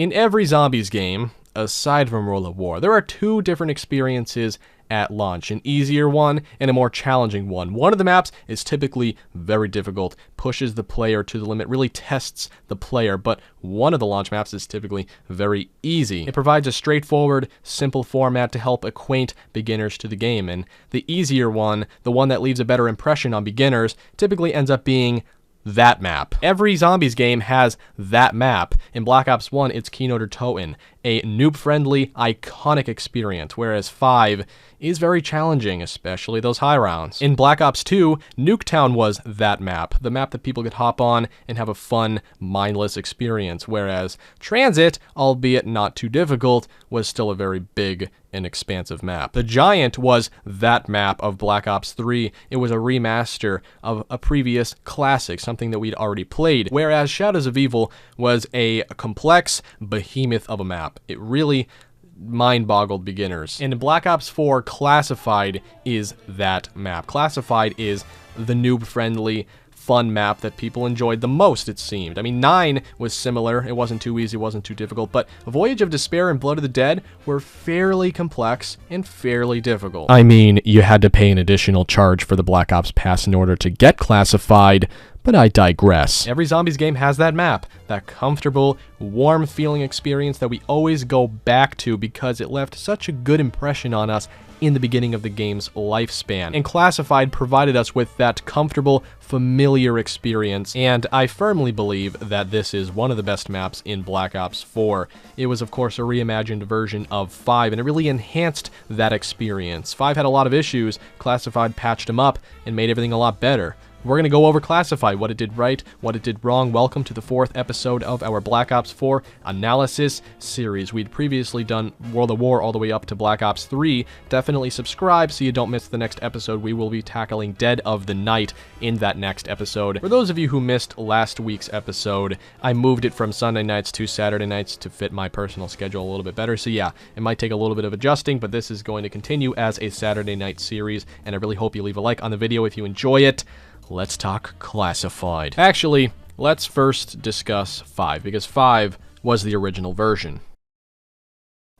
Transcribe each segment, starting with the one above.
In every zombies game, aside from World of War, there are two different experiences at launch, an easier one and a more challenging one. One of the maps is typically very difficult, pushes the player to the limit, really tests the player, but one of the launch maps is typically very easy. It provides a straightforward, simple format to help acquaint beginners to the game, and the easier one, the one that leaves a better impression on beginners, typically ends up being that map. Every zombies game has that map. In Black Ops 1, it's Keynote or Toten, a noob-friendly, iconic experience, whereas 5 is very challenging, especially those high rounds. In Black Ops 2, Nuketown was that map, the map that people could hop on and have a fun, mindless experience, whereas Transit, albeit not too difficult, was still a very big and expansive map. The Giant was that map of Black Ops 3. It was a remaster of a previous classic, something that we'd already played, whereas Shadows of Evil was a complex behemoth of a map. It really mind-boggled beginners. And in Black Ops 4, Classified is that map. Classified is the noob-friendly, fun map that people enjoyed the most, it seemed. I mean, 9 was similar. It wasn't too easy, it wasn't too difficult, but Voyage of Despair and Blood of the Dead were fairly complex and fairly difficult. I mean, you had to pay an additional charge for the Black Ops Pass in order to get Classified, but I digress. Every zombies game has that map, that comfortable, warm feeling experience that we always go back to because it left such a good impression on us in the beginning of the game's lifespan. And Classified provided us with that comfortable, familiar experience, and I firmly believe that this is one of the best maps in Black Ops 4. It was, of course, a reimagined version of 5, and it really enhanced that experience. 5 had a lot of issues. Classified patched them up and made everything a lot better. We're going to go over Classified, what it did right, what it did wrong. Welcome to the 4th episode of our Black Ops 4 analysis series. We'd previously done World of War all the way up to Black Ops 3. Definitely subscribe so you don't miss the next episode. We will be tackling Dead of the Night in that next episode. For those of you who missed last week's episode, I moved it from Sunday nights to Saturday nights to fit my personal schedule a little bit better. So yeah, it might take a little bit of adjusting, but this is going to continue as a Saturday night series, and I really hope you leave a like on the video if you enjoy it. Let's talk Classified. Actually, let's first discuss 5, because 5 was the original version.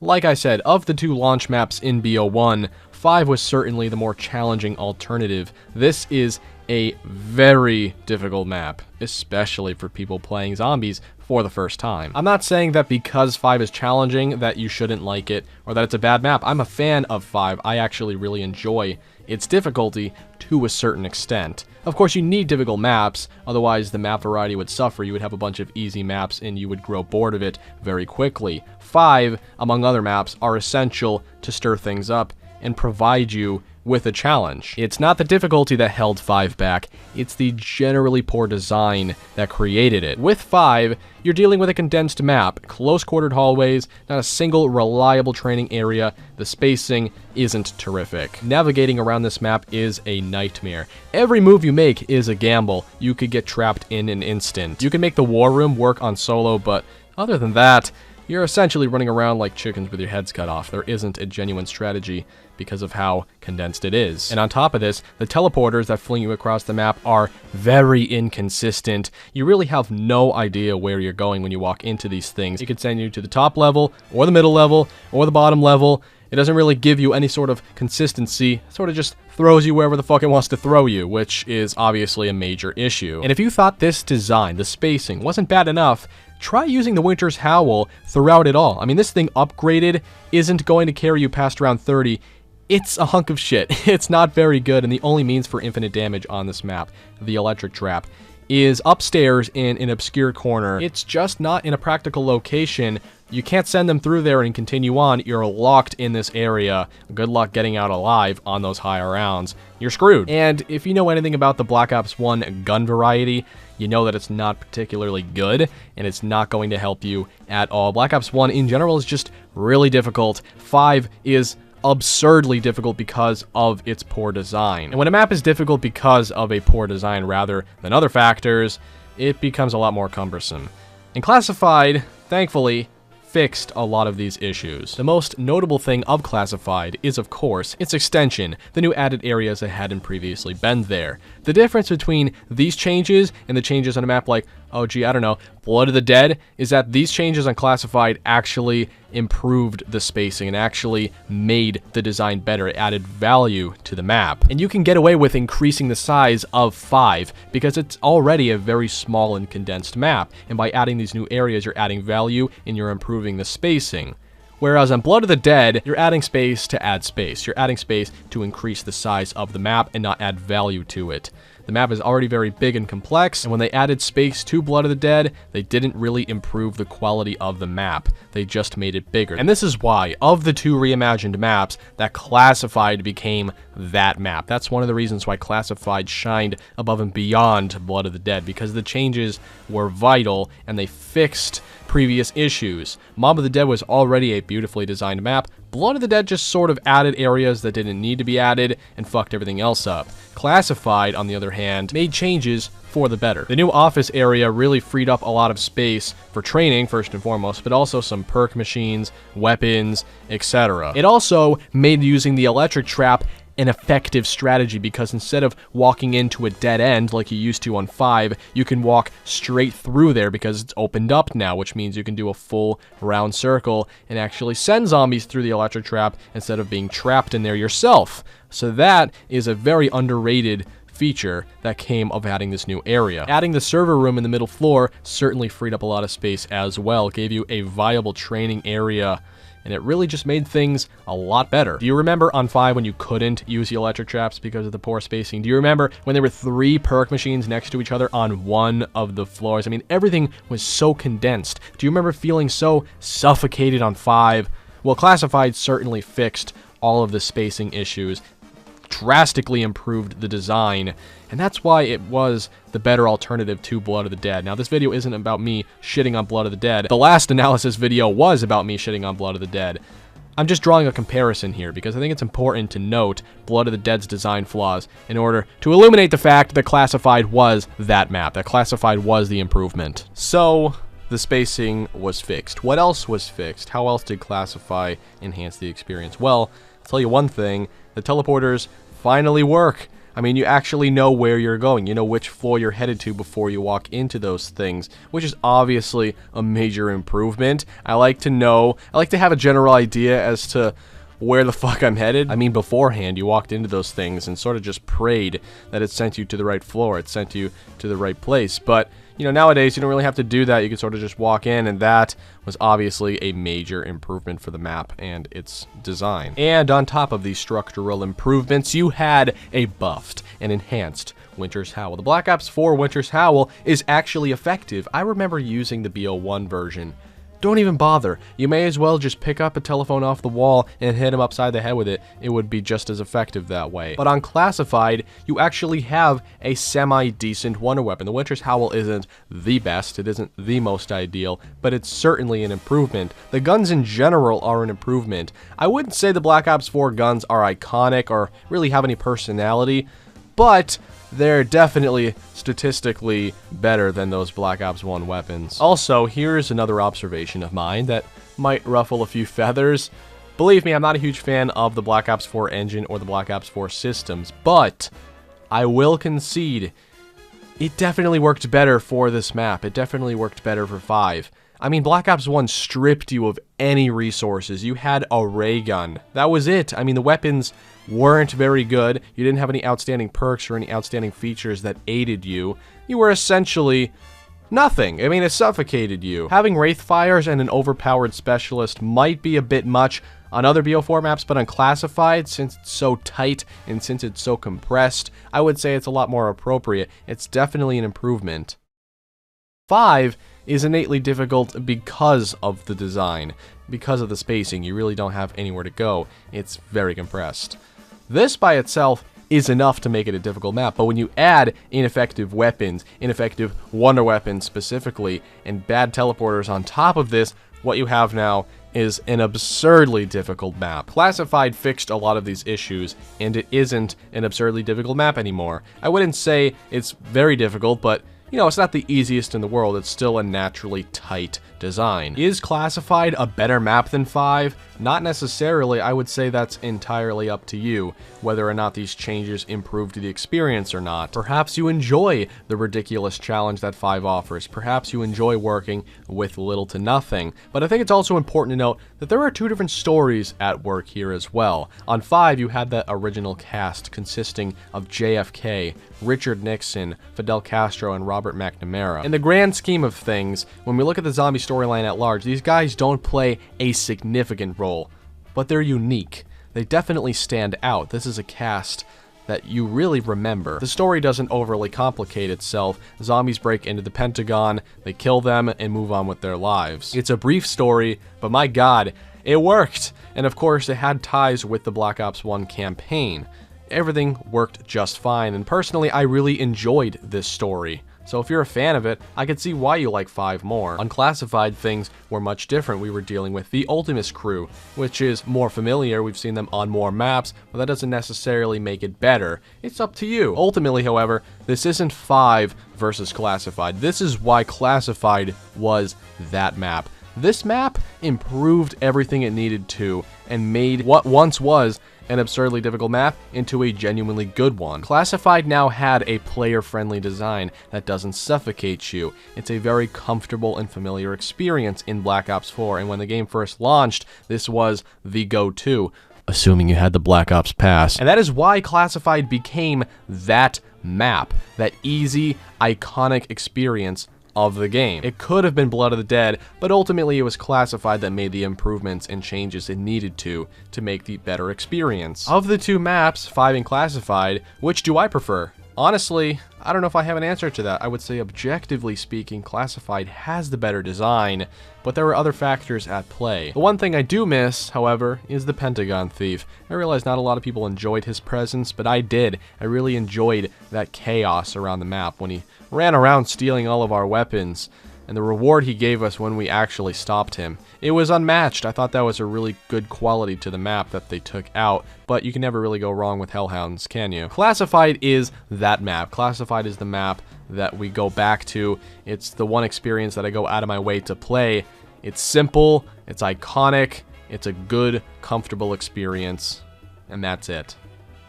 Like I said, of the two launch maps in BO1, 5 was certainly the more challenging alternative. This is a very difficult map, especially for people playing zombies for the first time. I'm not saying that because 5 is challenging that you shouldn't like it, or that it's a bad map. I'm a fan of 5. I actually really enjoy its difficulty to a certain extent. Of course, you need difficult maps, otherwise the map variety would suffer. You would have a bunch of easy maps and you would grow bored of it very quickly. 5, among other maps, are essential to stir things up and provide you with a challenge. It's not the difficulty that held 5 back, it's the generally poor design that created it. With 5, you're dealing with a condensed map, close-quartered hallways, not a single reliable training area, the spacing isn't terrific. Navigating around this map is a nightmare. Every move you make is a gamble. You could get trapped in an instant. You can make the war room work on solo, but other than that, you're essentially running around like chickens with your heads cut off. There isn't a genuine strategy because of how condensed it is. And on top of this, the teleporters that fling you across the map are very inconsistent. You really have no idea where you're going when you walk into these things. It could send you to the top level, or the middle level, or the bottom level. It doesn't really give you any sort of consistency. It sort of just throws you wherever the fuck it wants to throw you, which is obviously a major issue. And if you thought this design, the spacing, wasn't bad enough, try using the Winter's Howl throughout it all. I mean, this thing upgraded isn't going to carry you past round 30. It's a hunk of shit. It's not very good, and the only means for infinite damage on this map, the electric trap, is upstairs in an obscure corner. It's just not in a practical location. You can't send them through there and continue on. You're locked in this area. Good luck getting out alive on those higher rounds. You're screwed. And if you know anything about the Black Ops 1 gun variety, you know that it's not particularly good, and it's not going to help you at all. Black Ops 1 in general is just really difficult. 5 is absurdly difficult because of its poor design. And when a map is difficult because of a poor design rather than other factors, it becomes a lot more cumbersome. And Classified, thankfully, fixed a lot of these issues. The most notable thing of Classified is, of course, its extension, the new added areas that hadn't previously been there. The difference between these changes and the changes on a map like oh gee, I don't know, Blood of the Dead, is that these changes on Classified actually improved the spacing and actually made the design better. It added value to the map. And you can get away with increasing the size of 5 because it's already a very small and condensed map. And by adding these new areas, you're adding value and you're improving the spacing. Whereas on Blood of the Dead, you're adding space to add space. You're adding space to increase the size of the map and not add value to it. The map is already very big and complex, and when they added space to Blood of the Dead, they didn't really improve the quality of the map. They just made it bigger. And this is why, of the 2 reimagined maps, that Classified became that map. That's one of the reasons why Classified shined above and beyond Blood of the Dead, because the changes were vital and they fixed previous issues. Mob of the Dead was already a beautifully designed map. Blood of the Dead just sort of added areas that didn't need to be added and fucked everything else up. Classified, on the other hand, made changes for the better. The new office area really freed up a lot of space for training, first and foremost, but also some perk machines, weapons, etc. It also made using the electric trap an effective strategy because instead of walking into a dead end like you used to on 5, you can walk straight through there because it's opened up now, which means you can do a full round circle and actually send zombies through the electric trap instead of being trapped in there yourself. So that is a very underrated feature that came of adding this new area. Adding the server room in the middle floor certainly freed up a lot of space as well, gave you a viable training area, and it really just made things a lot better. Do you remember on 5 when you couldn't use the electric traps because of the poor spacing? Do you remember when there were 3 perk machines next to each other on one of the floors? I mean, everything was so condensed. Do you remember feeling so suffocated on 5? Well, Classified certainly fixed all of the spacing issues, drastically improved the design, and that's why it was the better alternative to Blood of the Dead. Now, this video isn't about me shitting on Blood of the Dead. The last analysis video was about me shitting on Blood of the Dead. I'm just drawing a comparison here because I think it's important to note Blood of the Dead's design flaws in order to illuminate the fact that Classified was that map, that Classified was the improvement. So, the spacing was fixed. What else was fixed? How else did Classify enhance the experience? Well, I'll tell you one thing, the teleporters finally work. I mean, you actually know where you're going. You know which floor you're headed to before you walk into those things, which is obviously a major improvement. I like to have a general idea as to where the fuck I'm headed. I mean, beforehand, you walked into those things and sort of just prayed that it sent you to the right floor, it sent you to the right place. But, you know, nowadays, you don't really have to do that. You can sort of just walk in, and that was obviously a major improvement for the map and its design. And on top of these structural improvements, you had a buffed and enhanced Winter's Howl. The Black Ops 4 Winter's Howl is actually effective. I remember using the BO1 version. Don't even bother. You may as well just pick up a telephone off the wall and hit him upside the head with it. It would be just as effective that way. But on Classified, you actually have a semi-decent wonder weapon. The Winter's Howl isn't the best, it isn't the most ideal, but it's certainly an improvement. The guns in general are an improvement. I wouldn't say the Black Ops 4 guns are iconic or really have any personality, but they're definitely statistically better than those Black Ops 1 weapons. Also, here's another observation of mine that might ruffle a few feathers. Believe me, I'm not a huge fan of the Black Ops 4 engine or the Black Ops 4 systems, but I will concede it definitely worked better for this map. It definitely worked better for 5. I mean, Black Ops 1 stripped you of any resources. You had a ray gun. That was it. I mean, the weapons weren't very good. You didn't have any outstanding perks or any outstanding features that aided you. You were essentially nothing. I mean, it suffocated you. Having Wraith Fires and an overpowered specialist might be a bit much on other BO4 maps, but on Classified, since it's so tight and since it's so compressed, I would say it's a lot more appropriate. It's definitely an improvement. 5 is innately difficult because of the design, because of the spacing. You really don't have anywhere to go. It's very compressed. This by itself is enough to make it a difficult map, but when you add ineffective weapons, ineffective wonder weapons specifically, and bad teleporters on top of this, what you have now is an absurdly difficult map. Classified fixed a lot of these issues, and it isn't an absurdly difficult map anymore. I wouldn't say it's very difficult, but you know, it's not the easiest in the world. It's still a naturally tight design. Is Classified a better map than 5? Not necessarily. I would say that's entirely up to you, whether or not these changes improve the experience or not. Perhaps you enjoy the ridiculous challenge that 5 offers. Perhaps you enjoy working with little to nothing. But I think it's also important to note that there are 2 different stories at work here as well. On 5, you had that original cast consisting of JFK, Richard Nixon, Fidel Castro, and Robert McNamara. In the grand scheme of things, when we look at the zombie storyline at large, these guys don't play a significant role, but they're unique. They definitely stand out. This is a cast that you really remember. The story doesn't overly complicate itself. Zombies break into the Pentagon, they kill them, and move on with their lives. It's a brief story, but my god, it worked! And of course, it had ties with the Black Ops 1 campaign. Everything worked just fine, and personally, I really enjoyed this story. So if you're a fan of it, I could see why you like 5 more. Unclassified, things were much different. We were dealing with the Ultimus crew, which is more familiar. We've seen them on more maps, but that doesn't necessarily make it better. It's up to you. Ultimately, however, this isn't 5 versus Classified. This is why Classified was that map. This map improved everything it needed to and made what once was an absurdly difficult map into a genuinely good one. Classified now had a player-friendly design that doesn't suffocate you. It's a very comfortable and familiar experience in Black Ops 4, and when the game first launched, this was the go-to, assuming you had the Black Ops Pass. And that is why Classified became that map, that easy, iconic experience of the game. It could have been Blood of the Dead, but ultimately it was Classified that made the improvements and changes it needed to make the better experience. Of the 2 maps, 5 and Classified, which do I prefer? Honestly, I don't know if I have an answer to that. I would say objectively speaking, Classified has the better design, but there are other factors at play. The one thing I do miss, however, is the Pentagon Thief. I realize not a lot of people enjoyed his presence, but I did. I really enjoyed that chaos around the map when he ran around stealing all of our weapons, and the reward he gave us when we actually stopped him. It was unmatched. I thought that was a really good quality to the map that they took out, but you can never really go wrong with Hellhounds, can you? Classified is that map. Classified is the map that we go back to. It's the one experience that I go out of my way to play. It's simple, it's iconic, it's a good, comfortable experience, and that's it.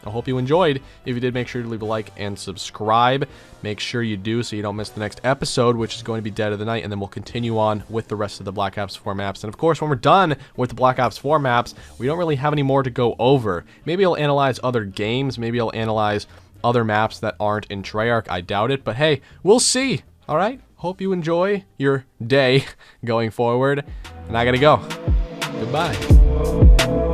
I hope you enjoyed. If you did, make sure to leave a like and subscribe. Make sure you do so you don't miss the next episode, which is going to be Dead of the Night, and then we'll continue on with the rest of the Black Ops 4 maps. And of course, when we're done with the Black Ops 4 maps, we don't really have any more to go over. Maybe I'll analyze other games. Maybe I'll analyze other maps that aren't in Treyarch. I doubt it, but hey, we'll see. All right? Hope you enjoy your day going forward. And I gotta go. Goodbye.